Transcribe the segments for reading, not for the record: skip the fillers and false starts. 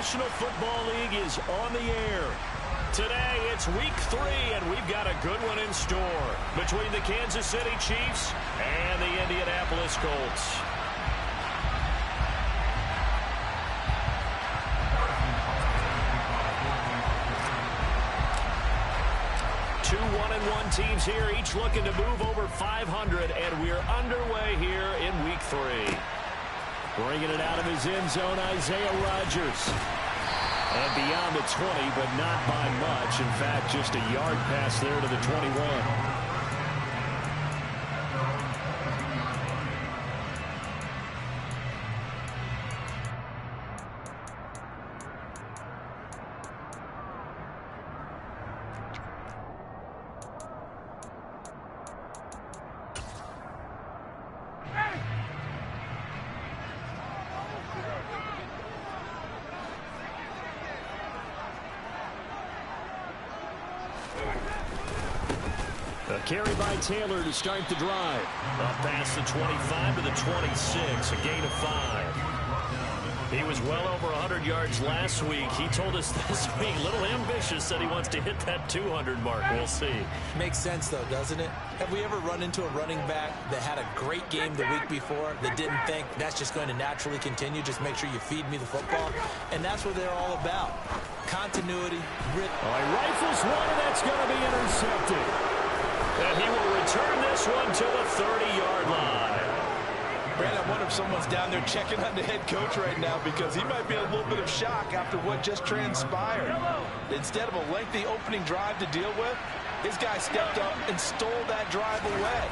National Football League is on the air. Today, it's week 3, and we've got a good one in store between the Kansas City Chiefs and the Indianapolis Colts. 2 1-1 teams here, each looking to move over 500, and we're underway here in week 3. Bringing it out of his end zone, Isaiah Rodgers. And beyond the 20, but not by much. In fact, just a yard pass there to the 21. A carry by Taylor to start the drive. Up past the 25 to the 26, a gain of 5. He was well over 100 yards last week. He told us this week, a little ambitious, said he wants to hit that 200 mark. We'll see. Makes sense, though, doesn't it? Have we ever run into a running back that had a great game the week before that didn't think that's just going to naturally continue? Just make sure you feed me the football. And that's what they're all about. Continuity. All right, rifles one, and that's going to be intercepted. And he will return this one to the 30-yard line. Brad, I wonder if someone's down there checking on the head coach right now because he might be in a little bit of shock after what just transpired. Instead of a lengthy opening drive to deal with, his guy stepped up and stole that drive away.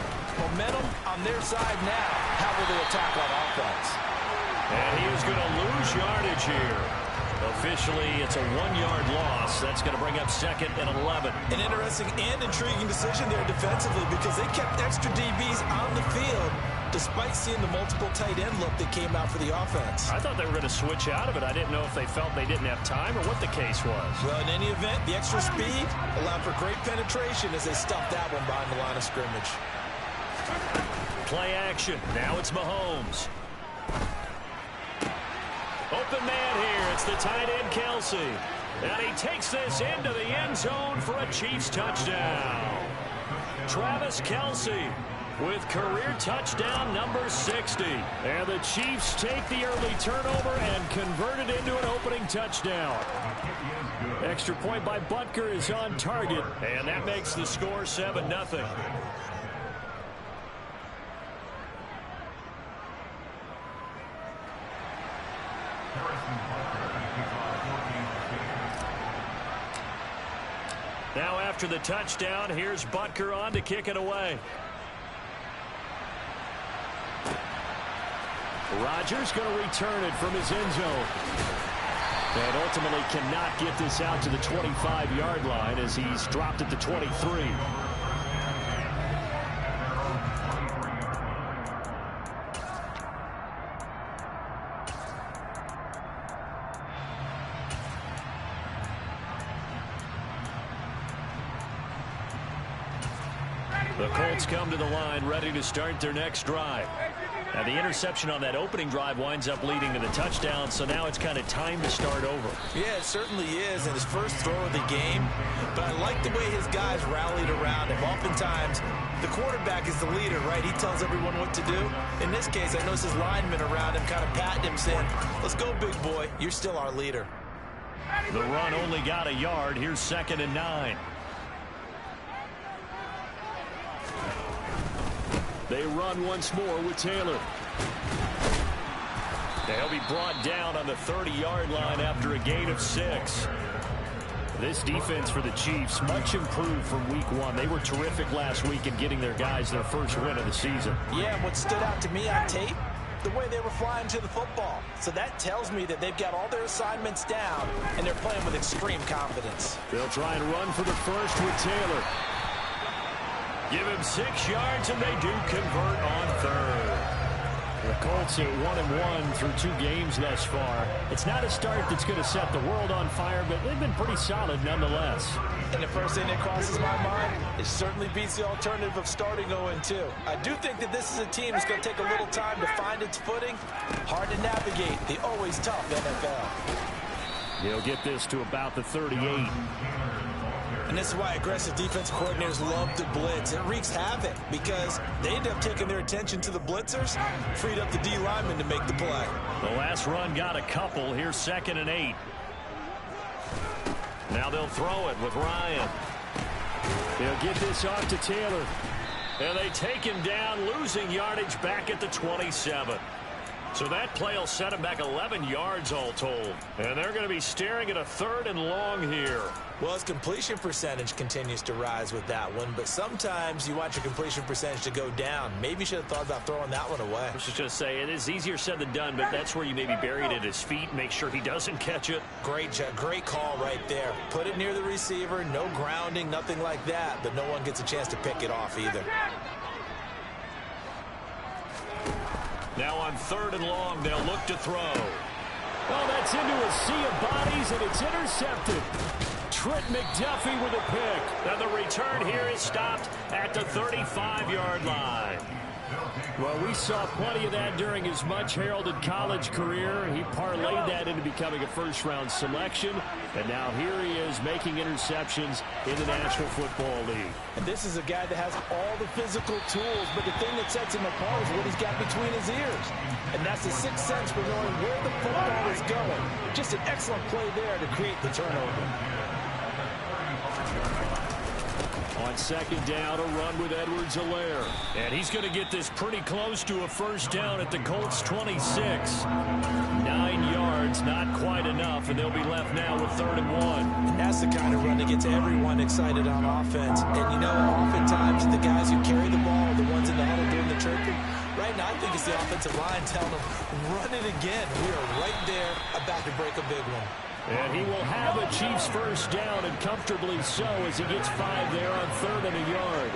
Momentum on their side now. How will they attack on offense? And he is going to lose yardage here. Officially, it's a 1-yard loss. That's going to bring up 2nd and 11. An interesting and intriguing decision there defensively because they kept extra DBs on the field despite seeing the multiple tight end look that came out for the offense. I thought they were going to switch out of it. I didn't know if they felt they didn't have time or what the case was. Well, in any event, the extra speed allowed for great penetration as they stuffed that one behind the line of scrimmage. Play action. Now it's Mahomes. Open man here. It's the tight end, Kelsey. And he takes this into the end zone for a Chiefs touchdown. Travis Kelsey with career touchdown number 60. And the Chiefs take the early turnover and convert it into an opening touchdown. Extra point by Butker is on target. And that makes the score 7-0. Now after the touchdown, here's Butker on to kick it away. Rodgers going to return it from his end zone. And ultimately cannot get this out to the 25-yard line as he's dropped at the 23. The Colts come to the line ready to start their next drive. Now the interception on that opening drive winds up leading to the touchdown, so now it's kind of time to start over. Yeah, it certainly is in his first throw of the game, but I like the way his guys rallied around him. Oftentimes, the quarterback is the leader, right? He tells everyone what to do. In this case, I noticed his linemen around him kind of patting him, saying, "Let's go, big boy. You're still our leader." The run only got a yard. Here's 2nd and 9. They run once more with Taylor. They'll be brought down on the 30-yard line after a gain of 6. This defense for the Chiefs, much improved from week 1. They were terrific last week in getting their guys their first win of the season. Yeah, and what stood out to me on tape, the way they were flying to the football. So that tells me that they've got all their assignments down, and they're playing with extreme confidence. They'll try and run for the first with Taylor. Give him 6 yards, and they do convert on 3rd. The Colts at 1-1 through 2 games thus far. It's not a start that's going to set the world on fire, but they've been pretty solid nonetheless. And the first thing that crosses my mind, it certainly beats the alternative of starting 0-2. I do think that this is a team that's going to take a little time to find its footing. Hard to navigate the always tough NFL. He'll get this to about the 38. And this is why aggressive defense coordinators love to blitz. It wreaks havoc because they end up taking their attention to the blitzers, freed up the D lineman to make the play. The last run got a couple. Here's 2nd and 8. Now they'll throw it with Ryan. They'll get this off to Taylor. And they take him down, losing yardage back at the 27. So that play will set him back 11 yards all told. And they're going to be staring at a 3rd and long here. Well, his completion percentage continues to rise with that one, but sometimes you want your completion percentage to go down. Maybe you should have thought about throwing that one away. I was just going to say, it is easier said than done, but that's where you maybe bury it at his feet, make sure he doesn't catch it. Great call right there. Put it near the receiver, no grounding, nothing like that, but no one gets a chance to pick it off either. Now on 3rd and long, they'll look to throw. Oh, that's into a sea of bodies, and it's intercepted. Trent McDuffie with a pick. Now the return here is stopped at the 35-yard line. Well, we saw plenty of that during his much-heralded college career. He parlayed that into becoming a first-round selection, and now here he is making interceptions in the National Football League. And this is a guy that has all the physical tools, but the thing that sets him apart is what he's got between his ears. And that's the sixth sense for knowing where the football is going. Just an excellent play there to create the turnover. On 2nd down, a run with Edwards-Helaire. And he's going to get this pretty close to a first down at the Colts 26. 9 yards, not quite enough, and they'll be left now with 3rd and 1. That's the kind of run that gets everyone excited on offense. And, you know, oftentimes the guys who carry the ball are the ones in the huddle doing the chirping. Right now, I think it's the offensive line telling them, run it again. We are right there about to break a big one. And he will have a Chiefs first down, and comfortably so, as he gets 5 there on 3rd and a yard.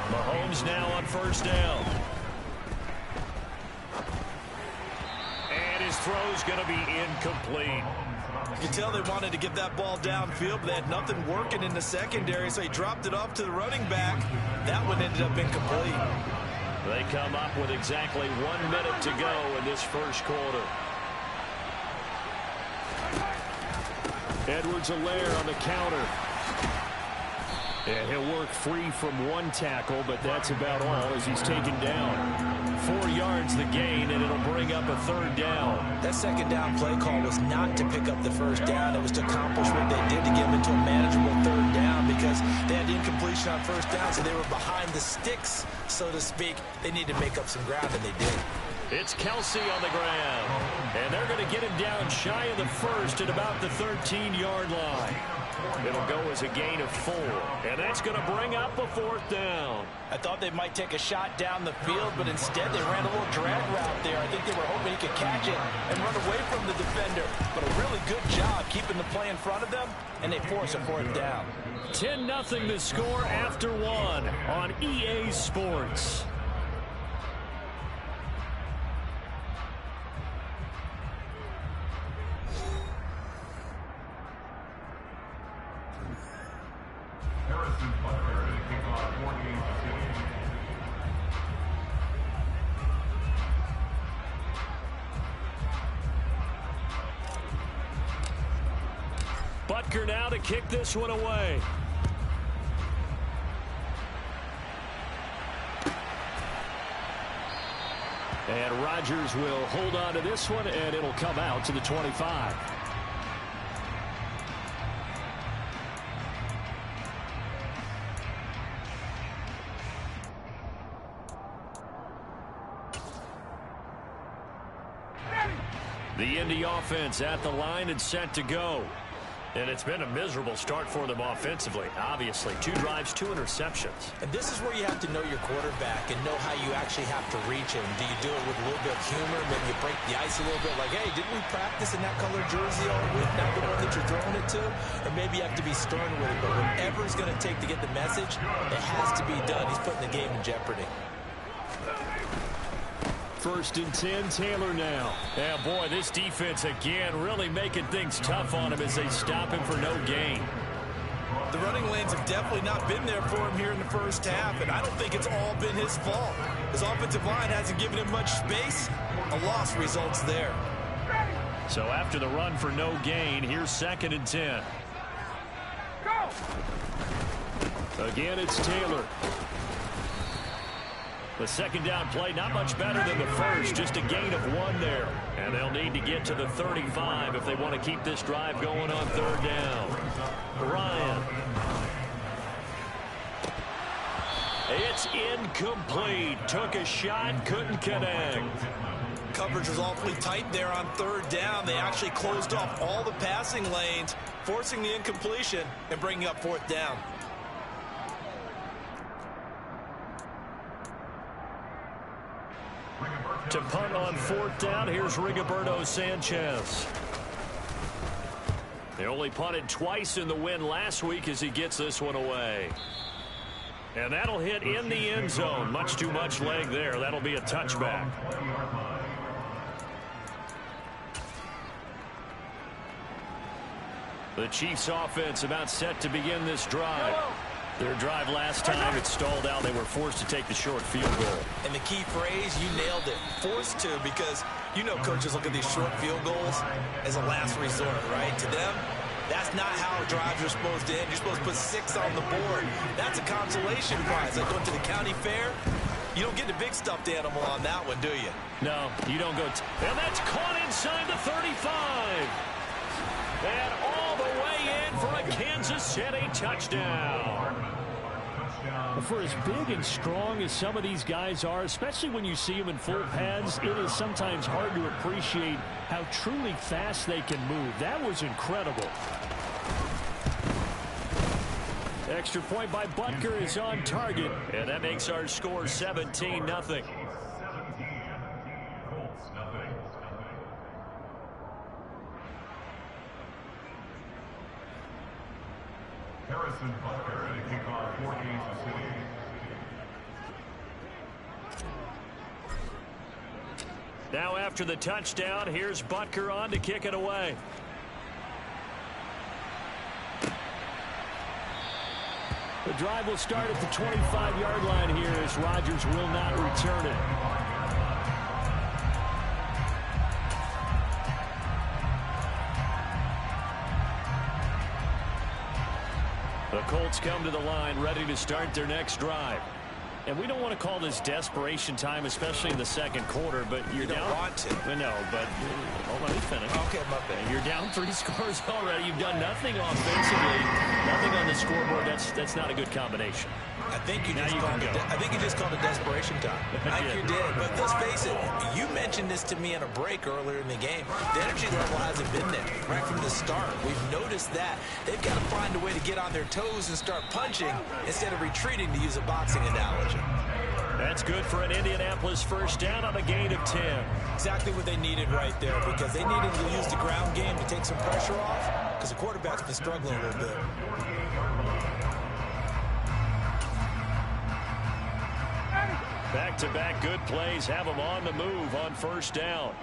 Mahomes now on 1st down. And his throw's going to be incomplete. You can tell they wanted to get that ball downfield, but they had nothing working in the secondary, so he dropped it off to the running back. That one ended up incomplete. They come up with exactly 1 minute to go in this first quarter. Edwards-Helaire on the counter. And he'll work free from 1 tackle, but that's about all as he's taken down. 4 yards the gain, and it'll bring up a 3rd down. That 2nd down play call was not to pick up the first down. It was to accomplish what they did to get him into a manageable 3rd down because they had incompletion on 1st down, so they were behind the sticks, so to speak. They need to make up some ground, and they did. It's Kelsey on the ground. And they're going to get him down shy of the 1st at about the 13-yard line. It'll go as a gain of 4. And that's going to bring up a 4th down. I thought they might take a shot down the field, but instead they ran a little drag route there. I think they were hoping he could catch it and run away from the defender. But a really good job keeping the play in front of them, and they force a 4th down. 10-0 the score after 1 on EA Sports. Butker now to kick this one away. And Rodgers will hold on to this one, and it'll come out to the 25. The Indy offense at the line and set to go. And it's been a miserable start for them offensively. Obviously, 2 drives, 2 interceptions. And this is where you have to know your quarterback and know how you actually have to reach him. Do you do it with a little bit of humor? Maybe you break the ice a little bit like, hey, didn't we practice in that color jersey all week? Not the one that you're throwing it to? Or maybe you have to be stern with it. But whatever it's going to take to get the message, it has to be done. He's putting the game in jeopardy. 1st and 10, Taylor now. Yeah, boy, this defense again really making things tough on him as they stop him for no gain. The running lanes have definitely not been there for him here in the first half, and I don't think it's all been his fault. His offensive line hasn't given him much space. A loss results there. So after the run for no gain, here's 2nd and 10. Again, it's Taylor. The 2nd down play, not much better than the first, just a gain of 1 there. And they'll need to get to the 35 if they want to keep this drive going on 3rd down. Ryan. It's incomplete. Took a shot, couldn't connect. Coverage was awfully tight there on 3rd down. They actually closed off all the passing lanes, forcing the incompletion and bringing up 4th down. To punt on 4th down, here's Rigoberto Sanchez. They only punted twice in the win last week as he gets this one away. And that'll hit in the end zone. Much too much leg there. That'll be a touchback. The Chiefs offense about set to begin this drive. Their drive last time, it stalled out. They were forced to take the short field goal. And the key phrase, you nailed it, forced to, because you know coaches look at these short field goals as a last resort, right? To them, that's not how drives are supposed to end. You're supposed to put 6 on the board. That's a consolation prize. Like going to the county fair, you don't get the big stuffed animal on that one, do you? No, you don't go. And that's caught inside the 35. And all the way in for a Kansas City touchdown. For as big and strong as some of these guys are, especially when you see them in full pads, it is sometimes hard to appreciate how truly fast they can move. That was incredible. Extra point by Butker is on target, and that makes our score 17-0. Harrison Butker to kick off for Kansas City. Now after the touchdown, here's Butker on to kick it away. The drive will start at the 25-yard line here as Rodgers will not return it. The Colts come to the line ready to start their next drive. And we don't want to call this desperation time, especially in the 2nd quarter, but you're down. You don't want to. No, but let me finish. Okay, my bad. You're down 3 scores already. You've done nothing offensively, nothing on the scoreboard. That's not a good combination. I think you just called it desperation time. I think you did. But let's face it, you mentioned this to me in a break earlier in the game. The energy level hasn't been there right from the start. We've noticed that. They've got to find a way to get on their toes and start punching instead of retreating, to use a boxing analogy. That's good for an Indianapolis first down on a gain of 10. Exactly what they needed right there, because they needed to use the ground game to take some pressure off, because the quarterback's been struggling a little bit. Back-to-back good plays have them on the move on first down.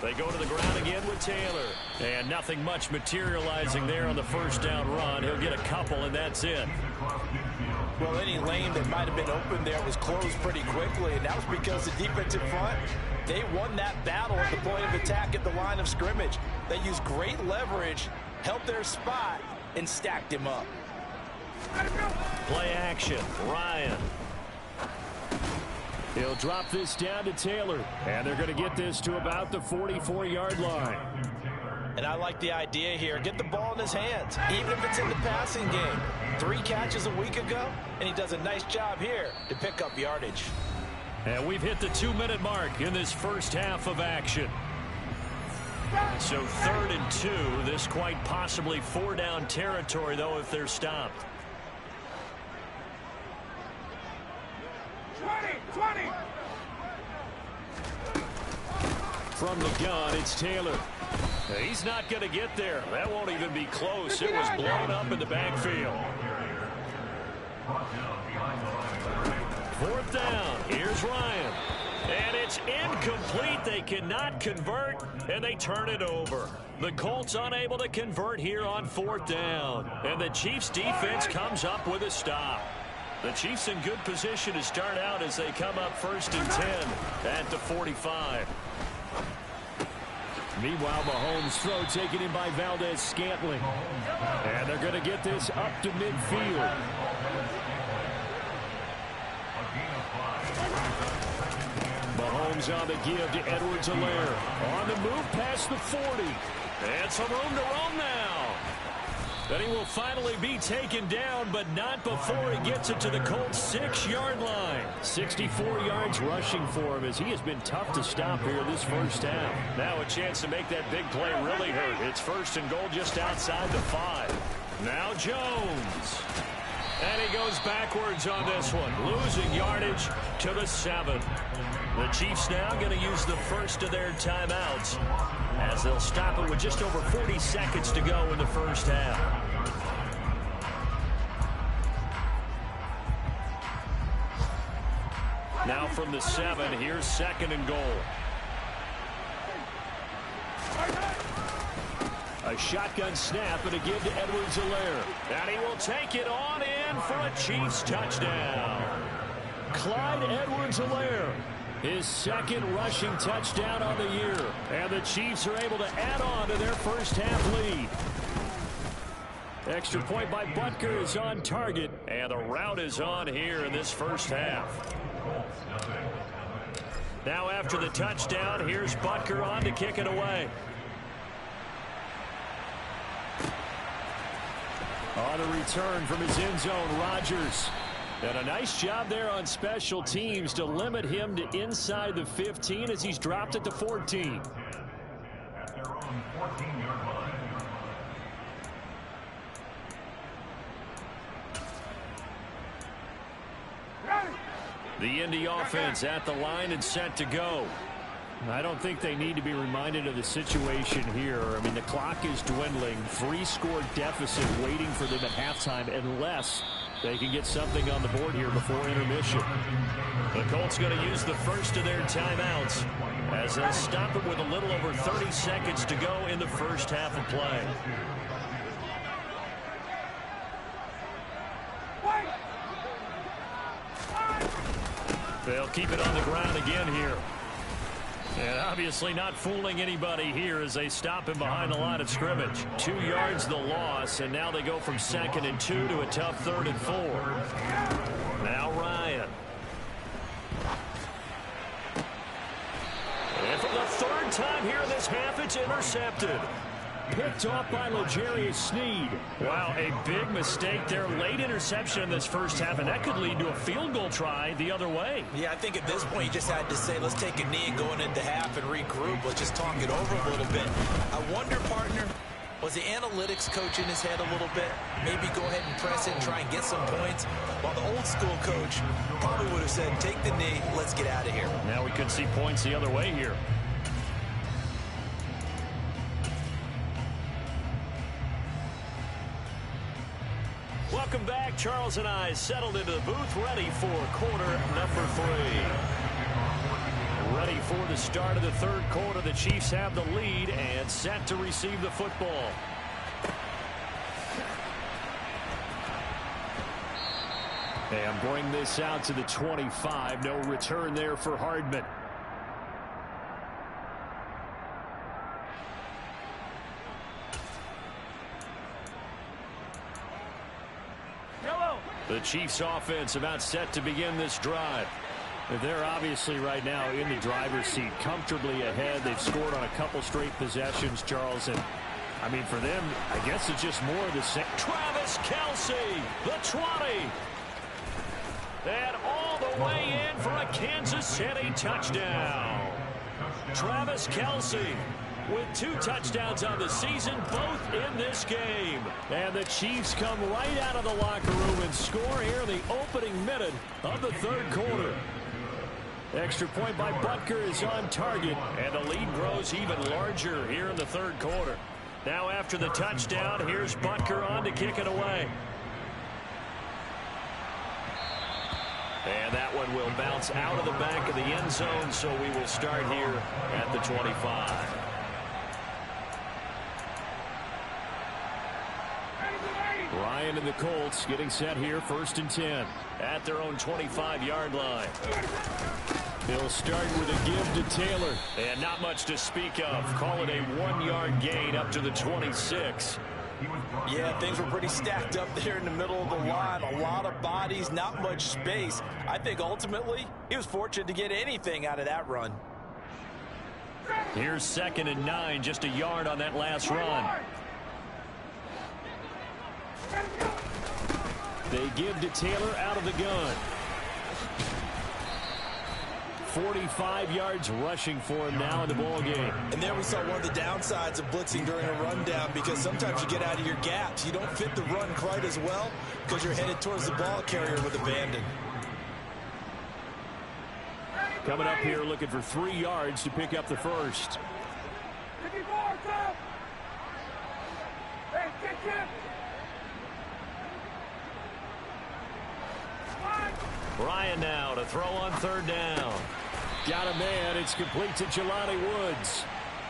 They go to the ground again with Taylor. And nothing much materializing there on the first down run. He'll get a couple, and that's it. Well, any lane that might have been open there was closed pretty quickly, and that was because the defensive front, they won that battle at the point of attack at the line of scrimmage. They used great leverage, held their spot, and stacked him up. Play action. Ryan. He'll drop this down to Taylor. And they're going to get this to about the 44-yard line. And I like the idea here. Get the ball in his hands, even if it's in the passing game. 3 catches a week ago, and he does a nice job here to pick up yardage. And we've hit the 2-minute mark in this first half of action. So 3rd and 2. This quite possibly 4-down territory, though, if they're stopped. 20. From the gun, it's Taylor. He's not going to get there. That won't even be close. It was blown up in the backfield. 4th down. Here's Ryan. And it's incomplete. They cannot convert, and they turn it over. The Colts unable to convert here on 4th down. And the Chiefs defense comes up with a stop. The Chiefs in good position to start out as they come up 1st and 10 at the 45. Meanwhile, Mahomes' throw taken in by Valdez-Scantling. And they're going to get this up to midfield. Mahomes on the give to Edwards-Helaire. On the move past the 40. And some room to roam now. Then he will finally be taken down, but not before he gets it to the Colts' 6-yard line. 64 yards rushing for him as he has been tough to stop here this first half. Now a chance to make that big play really hurt. It's 1st and goal just outside the 5. Now Jones. And he goes backwards on this one, losing yardage to the 7. The Chiefs now going to use the first of their timeouts as they'll stop it with just over 40 seconds to go in the first half. Now from the 7, here's 2nd and goal. A shotgun snap and a give to Edwards-Helaire. And he will take it on in for a Chiefs touchdown. Clyde Edwards-Helaire, his 2nd rushing touchdown on the year. And the Chiefs are able to add on to their first half lead. Extra point by Butker is on target. And the route is on here in this first half. Now after the touchdown, here's Butker on to kick it away. On a return from his end zone, Rodgers. And a nice job there on special teams to limit him to inside the 15 as he's dropped it to 14. At their own 14-yard line. The Indy offense at the line and set to go. I don't think they need to be reminded of the situation here. I mean, the clock is dwindling. 3-score deficit waiting for them at halftime unless they can get something on the board here before intermission. The Colts going to use the first of their timeouts as they'll stop it with a little over 30 seconds to go in the first half of play. They'll keep it on the ground again here. And obviously not fooling anybody here as they stop him behind the line of scrimmage. 2 yards the loss, and now they go from 2nd and 2 to a tough 3rd and 4. Now Ryan. And for the 3rd time here in this half, it's intercepted. Picked off by L'Jarius Sneed. Wow, a big mistake there. Late interception in this first half, and that could lead to a field goal try the other way. Yeah, I think at this point you just had to say, let's take a knee going into half and regroup. Let's just talk it over a little bit. I wonder, partner, was the analytics coach in his head a little bit? Maybe go ahead and press it and try and get some points. While the old school coach probably would have said, take the knee, let's get out of here. Now we could see points the other way here. Welcome back. Charles and I settled into the booth, ready for quarter number 3. Ready for the start of the 3rd quarter. The Chiefs have the lead and set to receive the football. And bring this out to the 25. No return there for Hardman. The Chiefs offense about set to begin this drive. They're obviously right now in the driver's seat, comfortably ahead. They've scored on a couple straight possessions, Charles. And I mean, for them, I guess it's just more of the same. Travis Kelce, the 20. And all the way in for a Kansas City touchdown. Travis Kelce with 2 touchdowns on the season, both in this game. And the Chiefs come right out of the locker room and score here in the opening minute of the 3rd quarter. Extra point by Butker is on target. And the lead grows even larger here in the 3rd quarter. Now after the touchdown, here's Butker on to kick it away. And that one will bounce out of the back of the end zone, so we will start here at the 25. Ryan and the Colts getting set here, 1st and 10. At their own 25-yard line. They'll start with a give to Taylor. And not much to speak of. Call it a 1-yard gain up to the 26. Yeah, things were pretty stacked up there in the middle of the line. A lot of bodies, not much space. I think ultimately he was fortunate to get anything out of that run. Here's 2nd and 9, just a yard on that last run. They give to Taylor out of the gun. 45 yards rushing for him now in the ball game. And there we saw one of the downsides of blitzing during a rundown, because sometimes you get out of your gaps. You don't fit the run quite as well because you're headed towards the ball carrier with abandon. Coming up here looking for 3 yards to pick up the first. Ryan now to throw on 3rd down. Got a man. It's complete to Jelani Woods.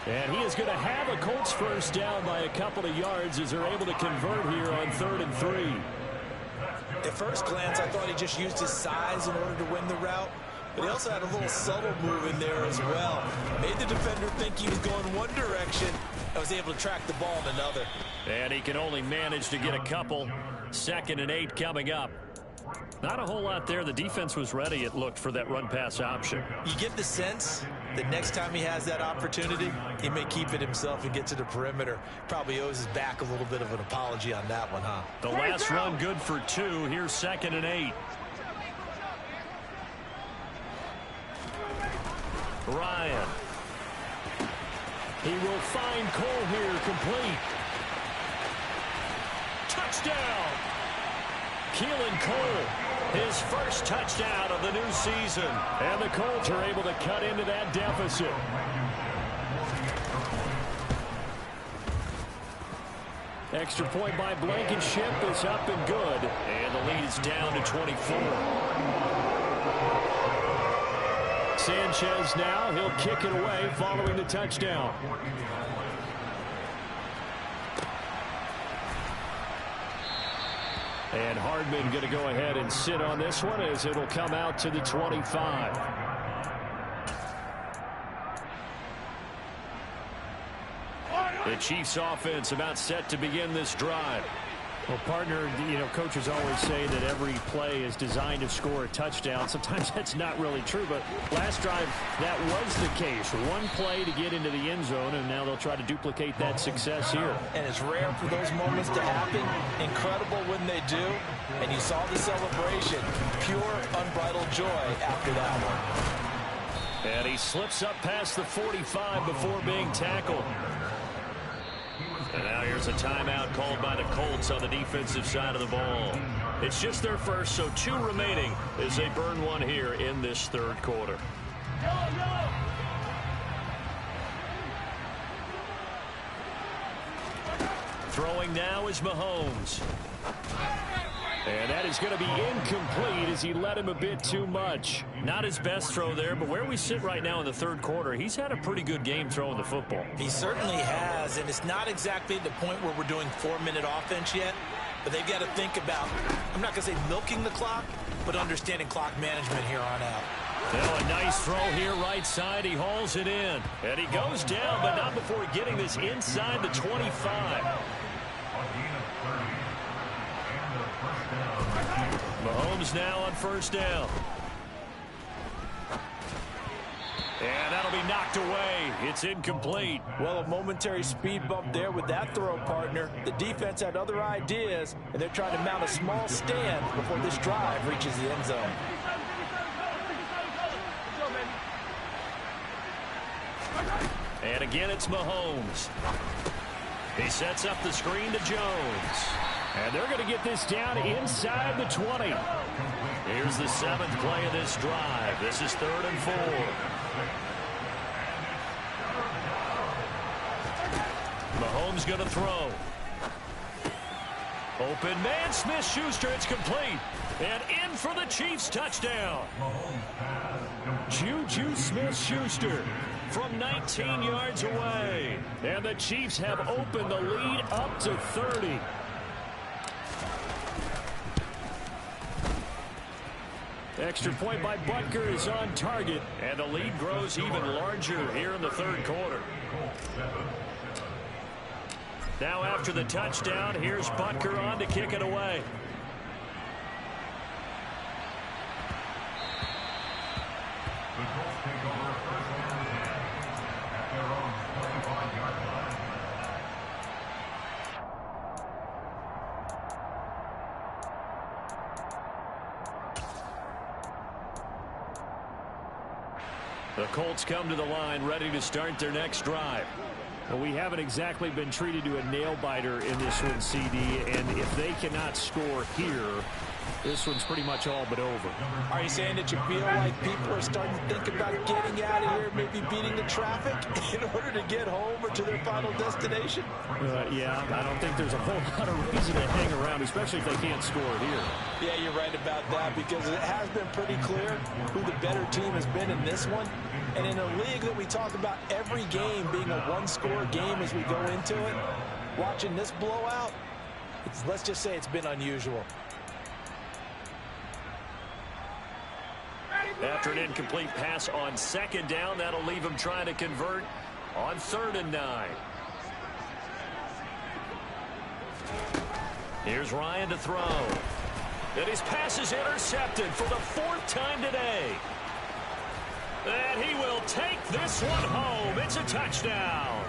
And he is going to have a Colts first down by a couple of yards as they're able to convert here on 3rd and 3. At first glance, I thought he just used his size in order to win the route. But he also had a little subtle move in there as well. Made the defender think he was going one direction and was able to track the ball in another. And he can only manage to get a couple. 2nd and 8 coming up. Not a whole lot there. The defense was ready, it looked, for that run-pass option. You get the sense that next time he has that opportunity, he may keep it himself and get to the perimeter. Probably owes his back a little bit of an apology on that one, huh? The last run good for 2. Here's 2nd and 8. Ryan. He will find Cole here, complete. Touchdown! Keelan Cole, his first touchdown of the new season. And the Colts are able to cut into that deficit. Extra point by Blankenship is up and good. And the lead is down to 24. Sanchez now, he'll kick it away following the touchdown. And Hardman going to go ahead and sit on this one as it'll come out to the 25. The Chiefs offense about set to begin this drive. Well, partner, coaches always say that every play is designed to score a touchdown. Sometimes that's not really true, but last drive, that was the case. One play to get into the end zone, and now they'll try to duplicate that success here. And it's rare for those moments to happen. Incredible when they do. And you saw the celebration. Pure, unbridled joy after that one. And he slips up past the 45 before being tackled. And now here's a timeout called by the Colts on the defensive side of the ball. It's just their first, so 2 remaining as they burn one here in this 3rd quarter. Throwing now is Mahomes. And that is going to be incomplete as he led him a bit too much. Not his best throw there, but where we sit right now in the 3rd quarter, he's had a pretty good game throwing the football. He certainly has, and it's not exactly the point where we're doing 4-minute offense yet, but they've got to think about, I'm not going to say milking the clock, but understanding clock management here on out. Now a nice throw here right side. He hauls it in. And he goes down, but not before getting this inside the 25. Mahomes now on 1st down. And that'll be knocked away. It's incomplete. Well, a momentary speed bump there with that throw, partner. The defense had other ideas, and they're trying to mount a small stand before this drive reaches the end zone. And again, it's Mahomes. He sets up the screen to Jones. And they're going to get this down inside the 20. Here's the 7th play of this drive. This is 3rd and 4. Mahomes going to throw. Open man, Smith-Schuster. It's complete. And in for the Chiefs touchdown. Juju Smith-Schuster from 19 yards away. And the Chiefs have opened the lead up to 30. Extra point by Butker is on target, and the lead grows even larger here in the third quarter. Now after the touchdown, here's Butker on to kick it away. The Colts take over first and 10 at their own 25-yard line. The Colts come to the line ready to start their next drive. Well, we haven't exactly been treated to a nail-biter in this one, CD, and if they cannot score here, this one's pretty much all but over. Are you saying that you feel like people are starting to think about getting out of here, maybe beating the traffic in order to get home or to their final destination? Yeah, I don't think there's a whole lot of reason to hang around, especially if they can't score here. Yeah, you're right about that, because it has been pretty clear who the better team has been in this one. And in a league that we talk about every game being a one-score game as we go into it, watching this blowout, let's just say it's been unusual. After an incomplete pass on second down, that'll leave him trying to convert on 3rd and 9. Here's Ryan to throw. And his pass is intercepted for the 4th time today. And he will take this one home. It's a touchdown.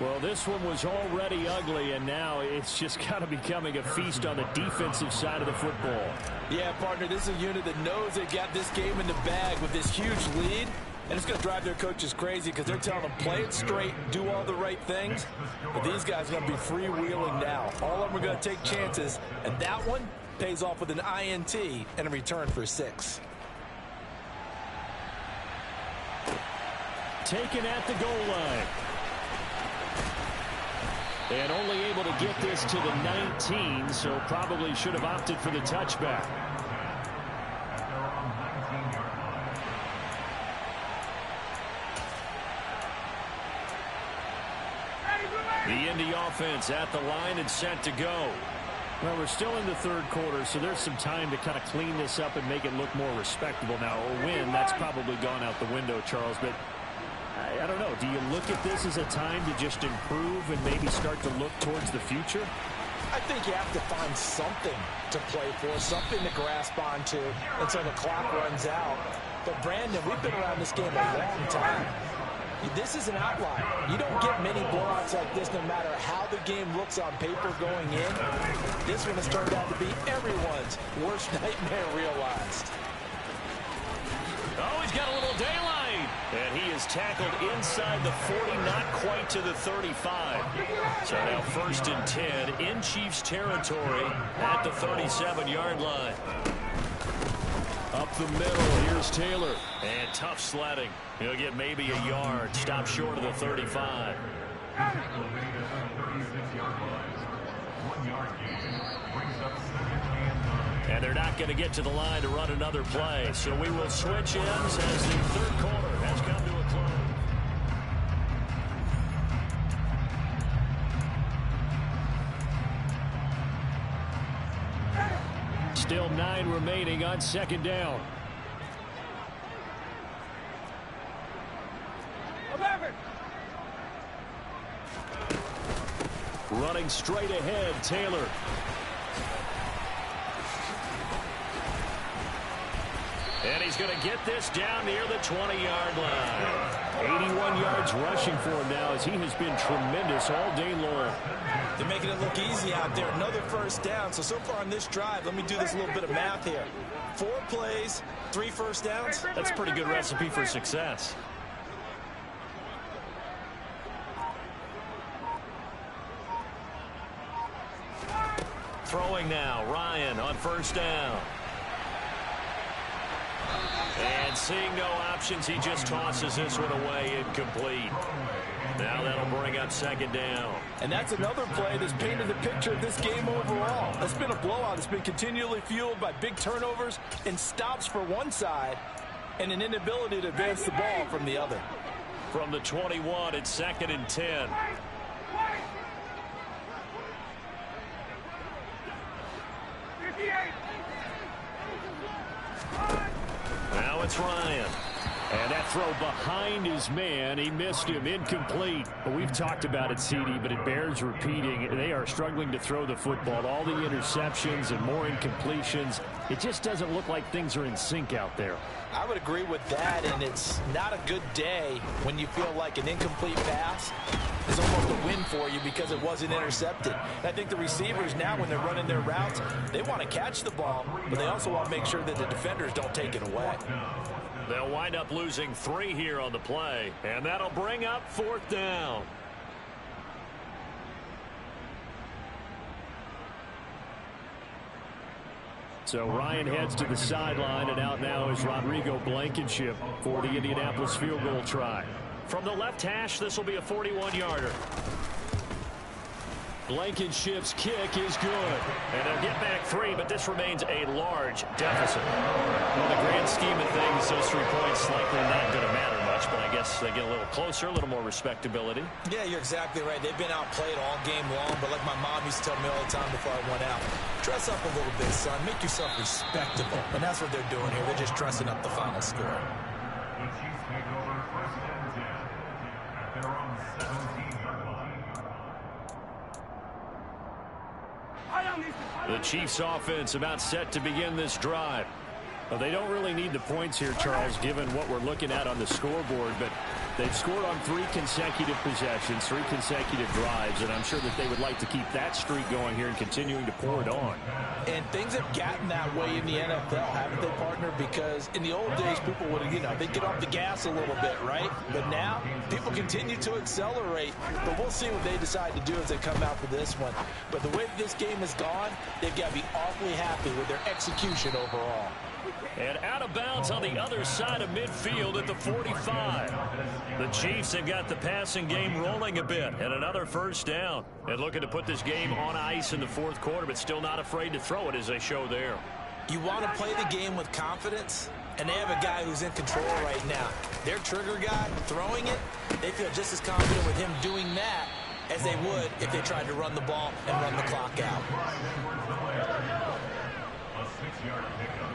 Well, this one was already ugly, and now it's just kind of becoming a feast on the defensive side of the football. Yeah, partner, this is a unit that knows they got this game in the bag with this huge lead, and it's going to drive their coaches crazy because they're telling them play it straight, do all the right things. But these guys are going to be freewheeling now. All of them are going to take chances, and that one pays off with an INT and a return for 6. Taken at the goal line. And only able to get this to the 19, so probably should have opted for the touchback. The Indy offense at the line and set to go. Well, we're still in the third quarter, so there's some time to kind of clean this up and make it look more respectable. Now, a win, that's probably gone out the window, Charles, but I don't know. Do you look at this as a time to just improve and maybe start to look towards the future? I think you have to find something to play for, something to grasp onto until the clock runs out. But, Brandon, we've been around this game a long time. This is an outlier. You don't get many blowouts like this no matter how the game looks on paper going in. This one has turned out to be everyone's worst nightmare realized. Oh, he's got a little daylight. And he is tackled inside the 40, not quite to the 35. So now 1st and 10 in Chiefs territory at the 37-yard line. Up the middle, here's Taylor. And tough sledding. He'll get maybe a yard. Stop short of the 35. And they're not going to get to the line to run another play. So we will switch ends as the third quarter has come to a close. Still 9 remaining on 2nd down. Running straight ahead, Taylor. And he's going to get this down near the 20-yard line. 81 yards rushing for him now as he has been tremendous all day long. They're making it look easy out there. Another 1st down. So far on this drive, let me do this little bit of math here. 4 plays, 3 first downs. That's a pretty good recipe for success. Throwing now, Ryan on 1st down. And seeing no options, he just tosses this one away incomplete. Now that'll bring up 2nd down. And that's another play that's painted the picture of this game overall. It's been a blowout. It's been continually fueled by big turnovers and stops for one side and an inability to advance the ball from the other. From the 21, it's 2nd and 10. it's Ryan. And that throw behind his man, he missed him, incomplete. But we've talked about it, CD, but it bears repeating. They are struggling to throw the football. All the interceptions and more incompletions. It just doesn't look like things are in sync out there. I would agree with that, and it's not a good day when you feel like an incomplete pass is almost a win for you because it wasn't intercepted. And I think the receivers now, when they're running their routes, they want to catch the ball, but they also want to make sure that the defenders don't take it away. They'll wind up losing 3 here on the play, and that'll bring up 4th down. So Ryan heads to the sideline, and out now is Rodrigo Blankenship for the Indianapolis field goal try. From the left hash, this will be a 41-yarder. Blankenship's kick is good. And they'll get back 3, but this remains a large deficit. Well, the grand scheme of things, those 3 points likely not going to matter much, but I guess they get a little closer, a little more respectability. Yeah, you're exactly right. They've been outplayed all game long, but like my mom used to tell me all the time before I went out, dress up a little bit, son. Make yourself respectable. And that's what they're doing here. They're just dressing up the final score. The Chiefs take over 1st and 10 at their own 17-yard line. The Chiefs offense about set to begin this drive. Well, they don't really need the points here, Charles, given what we're looking at on the scoreboard, but they've scored on 3 consecutive possessions, 3 consecutive drives, and I'm sure that they would like to keep that streak going here and continuing to pour it on. And things have gotten that way in the NFL, haven't they, partner? Because in the old days, people would, they'd get off the gas a little bit, right? But now, people continue to accelerate. But we'll see what they decide to do as they come out for this one. But the way this game has gone, they've got to be awfully happy with their execution overall. And out of bounds on the other side of midfield at the 45. The Chiefs have got the passing game rolling a bit, and another 1st down. And looking to put this game on ice in the 4th quarter, but still not afraid to throw it as they show there. You want to play the game with confidence, and they have a guy who's in control right now. Their trigger guy throwing it, they feel just as confident with him doing that as they would if they tried to run the ball and run the clock out. A 6-yard pickup.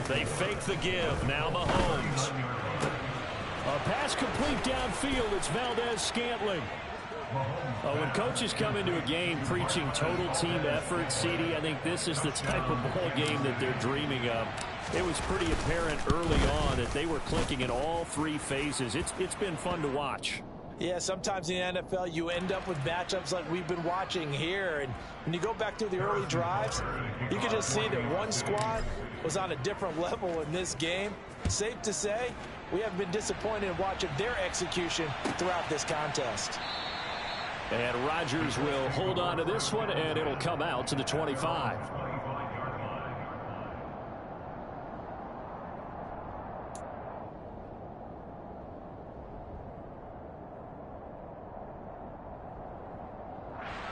They fake the give. Now Mahomes. A pass complete downfield. It's Valdez-Scantling. When coaches come into a game preaching total team effort, CD, I think this is the type of ball game that they're dreaming of. It was pretty apparent early on that they were clicking in all 3 phases. It's been fun to watch. Yeah, sometimes in the NFL, you end up with matchups like we've been watching here. And when you go back to the early drives, you can just see that one squad was on a different level in this game. Safe to say, we haven't been disappointed in watching their execution throughout this contest. And Rodgers will hold on to this one, and it'll come out to the 25.